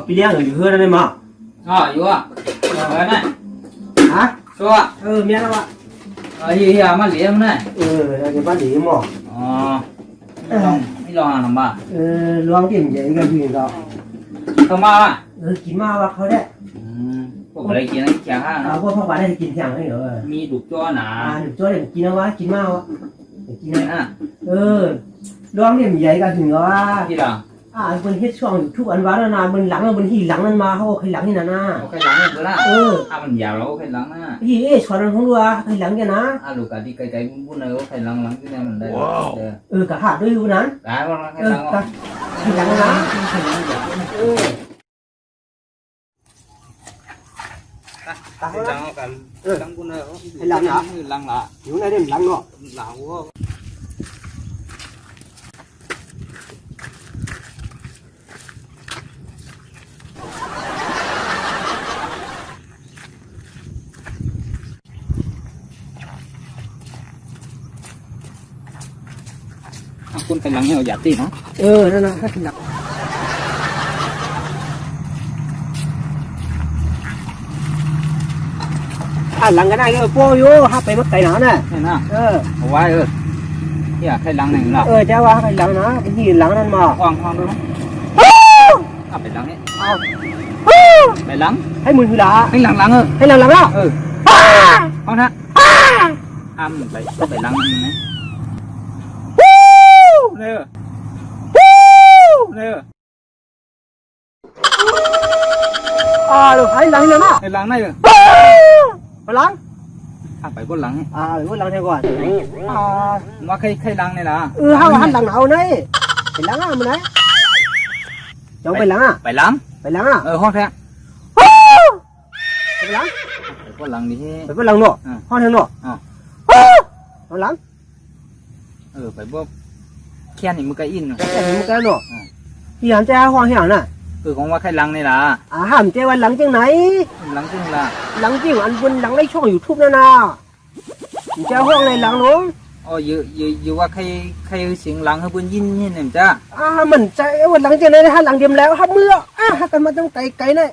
ปีเลี้ยงอยู่เฮือนได้มั้งอยู่อ่ะนั่นฮะชัวเมียแล้ววะเฮียมาเลี้ยงนั่นเราจะบ้านดีมั้งไม่ลองหรอบ้าลองกินอย่างกันพี่ก็เข้ามาว่ะกินมาวะเขาได้พวกอะไรกินอะไรแข็งฮะพวกพ่อบ้านได้กินแข็งให้เหรอมีดุจ้อหนาดุจ้อเดี๋ยวกินเอาวะกินมาวะกินอะไรลองเนี่ยใหญ่กันถึงว่าที่หลังมันเฮ็ดช่วงทุกอันวะนานมันหลังมันที่หลังนั้นมาเขาใครหลังนี่นะใครหลังนี่ก็ได้มันยาวแล้วใครหลังนะพี่ช้อนของดูใครหลังแกนะลูกกะที่ไกลๆบุ้นๆเลยใครหลังที่นี่มันได้กะหาด้วยอยู่นั้นได้ว่าใครหลังใครหลังนะตักหลังกันหลังบุ้นเลยใครหลังนะหลังละอยู่ไหนเด่นหลังเนาะหลังว่าคุณเป็นหลังให้เราหยาดตีเนาะนั่นนะถ้าเป็นหลังหลังก็ได้โป้อยู่ฮับไปมักไก่หนาน่ะเนี่ยนะเอาไว้เนี่ยใครหลังหนึ่งละเจ้าว่าใครหลังนะที่หลังนั้นมาวางดูนะไปหลังนี่ไปหลังให้มือหลังให้หลังให้หลังแล้วเอานะไปหลังนี่นะเนี่ยลูกให้หลังเลยนะให้หลังได้เลยไปหลังไปบนหลังไปบนหลังเท่าก่อนว่าใครหลังนี่ล่ะห้าหันหลังเอาไหนไปหลังมันไหนจงไปหลังไปหลังห้องแท้ไปหลังไปบนหลังดิไปบนหลังเนาะห้องแท้เนาะไปหลังไปบนแค่นี้มันก็อินแค่นี้มันก็เนาะที่หันใจห้องแห้งน่ะของว่าใครหลังนี่ล่ะห้ามใจวันหลังจังไหนหลังจริงล่ะหลังจริงอันบนหลังในช่องยูทูบนั่นน่ะใจห้องในหลังหลวงอยู่ว่าใครเสียงหลังให้บนยินนี่เนี่ยจ้ามันใจวันหลังจังไหนฮะหลังเดียมแล้วฮะเมื่อฮะกันมาตั้งไกลๆเนี่ย